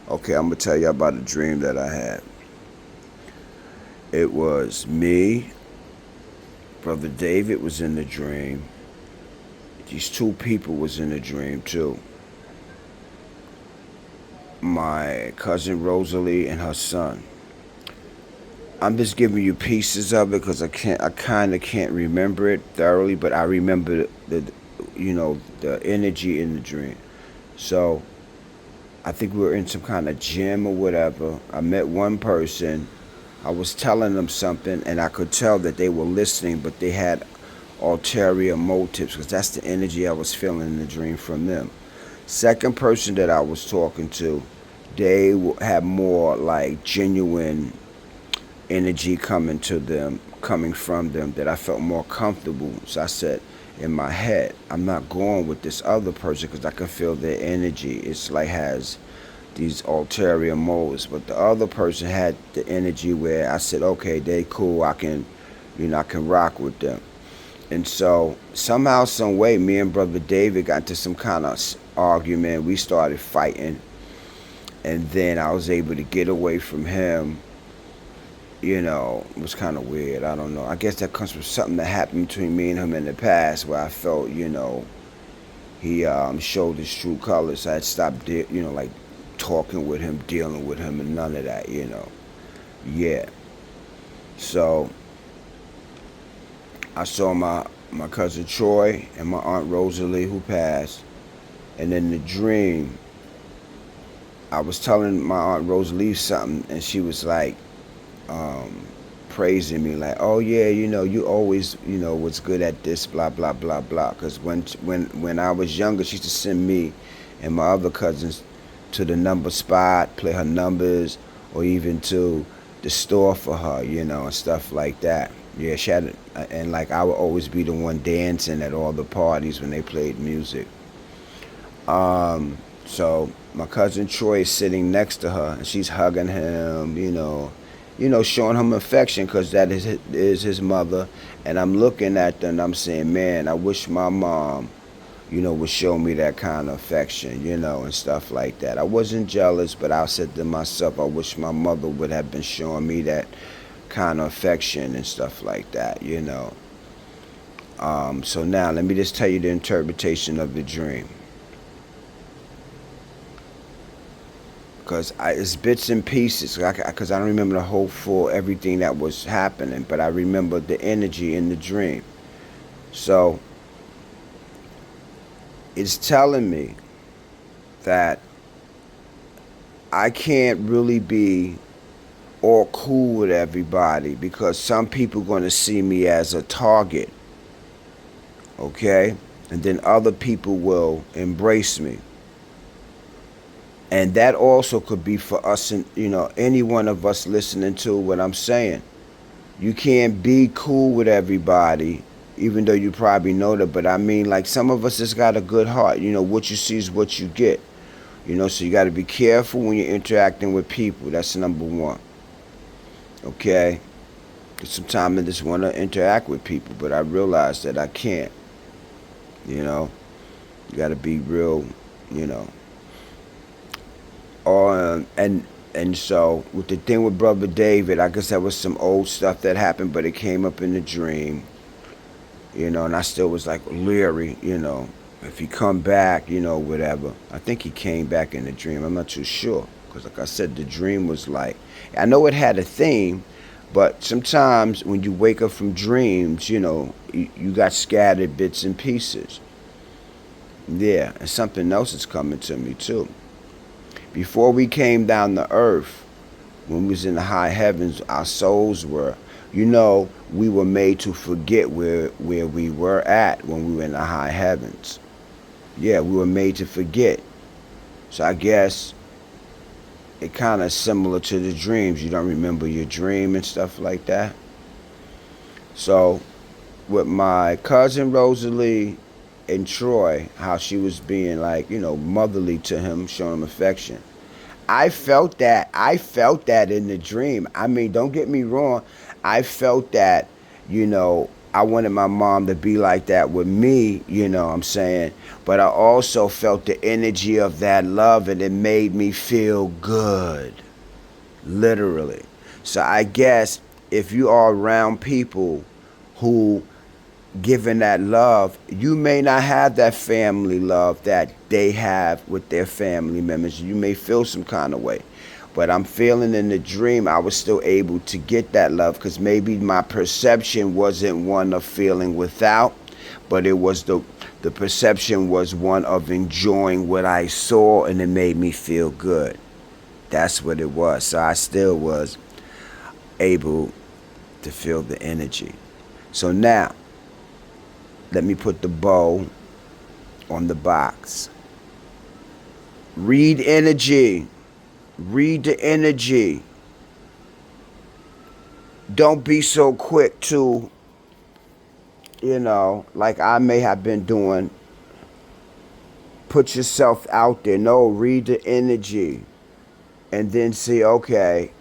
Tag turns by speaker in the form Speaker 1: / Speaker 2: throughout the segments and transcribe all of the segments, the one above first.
Speaker 1: Okay, I'm gonna tell you about a dream that I had. It was me, brother David was in the dream. These two people was in the dream too. My cousin Rosalie and her son. I'm just giving you pieces of it because I kind of can't remember it thoroughly, but I remember the energy in the dream. So I think we were in some kind of gym or whatever. I met one person. I was telling them something, and I could tell that they were listening, but they had ulterior motives because that's the energy I was feeling in the dream from them. Second person that I was talking to, they had more like genuine energy coming from them that I felt more comfortable. So I said in my head, I'm not going with this other person because I can feel their energy. It's like has these ulterior motives. But the other person had the energy where I said, okay, they cool. I can rock with them. And so somehow, some way, me and brother David got into some kind of argument. We started fighting, and then I was able to get away from him. It was kind of weird. I don't know. I guess that comes from something that happened between me and him in the past, where I felt, he showed his true colors. I had stopped, like talking with him, dealing with him, and none of that. Yeah. So I saw my cousin Troy and my aunt Rosalie who passed, and in the dream, I was telling my aunt Rosalie something, and she was like, um, praising me, like, "Oh yeah, you always, was good at this, blah blah blah blah." Because when I was younger, she used to send me and my other cousins to the number spot, play her numbers, or even to the store for her, and stuff like that. Yeah, she had, and like I would always be the one dancing at all the parties when they played music. So my cousin Troy is sitting next to her, and she's hugging him, showing him affection because that is his mother. And I'm looking at them, and I'm saying, man, I wish my mom, would show me that kind of affection, and stuff like that. I wasn't jealous, but I said to myself, I wish my mother would have been showing me that kind of affection and stuff like that. So now let me just tell you the interpretation of the dream. Because it's bits and pieces. Because I don't remember the whole full everything that was happening, but I remember the energy in the dream. So it's telling me that I can't really be all cool with everybody because some people are going to see me as a target, okay? And then other people will embrace me. And that also could be for us, and any one of us listening to what I'm saying. You can't be cool with everybody, even though you probably know that. But I mean, like some of us just got a good heart. What you see is what you get. So you got to be careful when you're interacting with people. That's number one. Okay. Because sometimes I just want to interact with people, but I realize that I can't. You know. You got to be real. You know. And so with the thing with brother David, I guess that was some old stuff that happened, but it came up in the dream, and I still was like leery, if he come back, whatever. I think he came back in the dream. I'm not too sure because, like I said, the dream was like, I know it had a theme, but sometimes when you wake up from dreams, you got scattered bits and pieces. Yeah, and something else is coming to me too. Before we came down to earth, when we was in the high heavens, our souls were, we were made to forget where we were at when we were in the high heavens. Yeah, we were made to forget. So I guess it kind of similar to the dreams. You don't remember your dream and stuff like that. So with my cousin Rosalie and Troy, how she was being like, motherly to him, showing him affection. I felt that. I felt that in the dream. I mean, don't get me wrong. I felt that, you know, I wanted my mom to be like that with me, you know what I'm saying? But I also felt the energy of that love and it made me feel good, literally. So I guess if you are around people who giving that love, you may not have that family love that they have with their family members. You may feel some kind of way. But I'm feeling in the dream I was still able to get that love because maybe my perception wasn't one of feeling without, but it was the perception was one of enjoying what I saw and it made me feel good. That's what it was. So I still was able to feel the energy. So now, let me put the bow on the box. Read energy. Read the energy. Don't be so quick to, like I may have been doing, put yourself out there. No, read the energy. And then see, okay.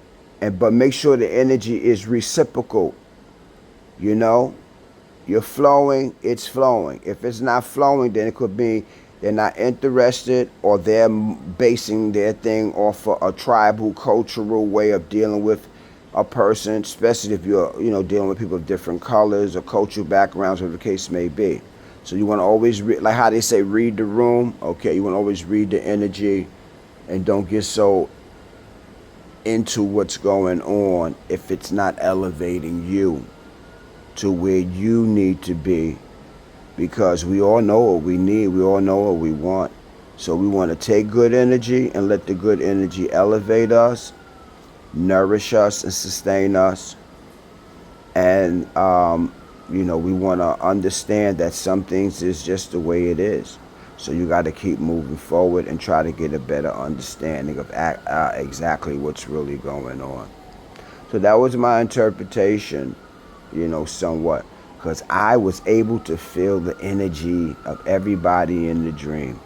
Speaker 1: But make sure the energy is reciprocal. You know? You're flowing, it's flowing. If it's not flowing, then it could be they're not interested or they're basing their thing off of a tribal, cultural way of dealing with a person, especially if you're, dealing with people of different colors or cultural backgrounds, whatever the case may be. So you want to always, like how they say, read the room. Okay, you want to always read the energy and don't get so into what's going on if it's not elevating you to where you need to be, because we all know what we need, we all know what we want. So we want to take good energy and let the good energy elevate us, nourish us and sustain us. And we want to understand that some things is just the way it is. So you got to keep moving forward and try to get a better understanding of exactly what's really going on. So that was my interpretation, somewhat, because I was able to feel the energy of everybody in the dream,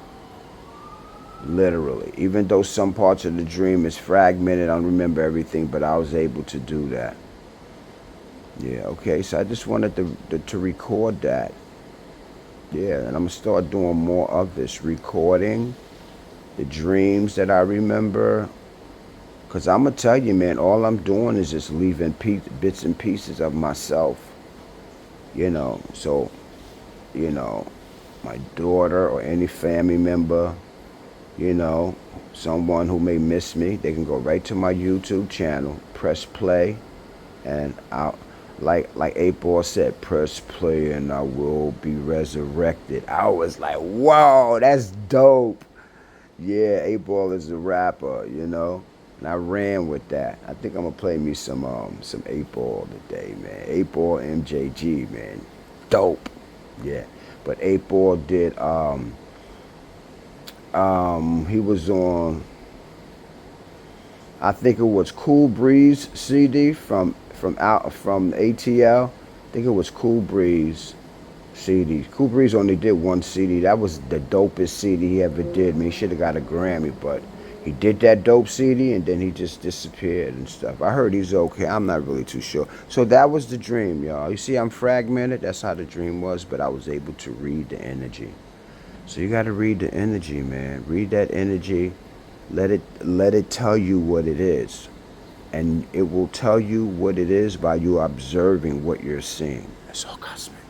Speaker 1: literally. Even though some parts of the dream is fragmented, I don't remember everything, but I was able to do that. Yeah, okay, so I just wanted to record that. Yeah, and I'm going to start doing more of this, recording the dreams that I remember. Because I'm going to tell you, man, all I'm doing is just leaving bits and pieces of myself. So, my daughter or any family member, someone who may miss me, they can go right to my YouTube channel, press play, and I'll, like 8Ball said, press play and I will be resurrected. I was like, whoa, that's dope. Yeah, 8Ball is a rapper, and I ran with that. I think I'm gonna play me some 8Ball today, man. 8Ball MJG, man, dope. Yeah, but 8Ball did. He was on. I think it was Cool Breeze CD from ATL. I think it was Cool Breeze CD. Cool Breeze only did one CD. That was the dopest CD he ever did. I mean, he should have got a Grammy, but he did that dope CD and then he just disappeared and stuff. I heard he's okay. I'm not really too sure. So that was the dream, y'all. You see, I'm fragmented. That's how the dream was, but I was able to read the energy. So you got to read the energy, man. Read that energy. Let it tell you what it is. And it will tell you what it is by you observing what you're seeing. That's all cosmic.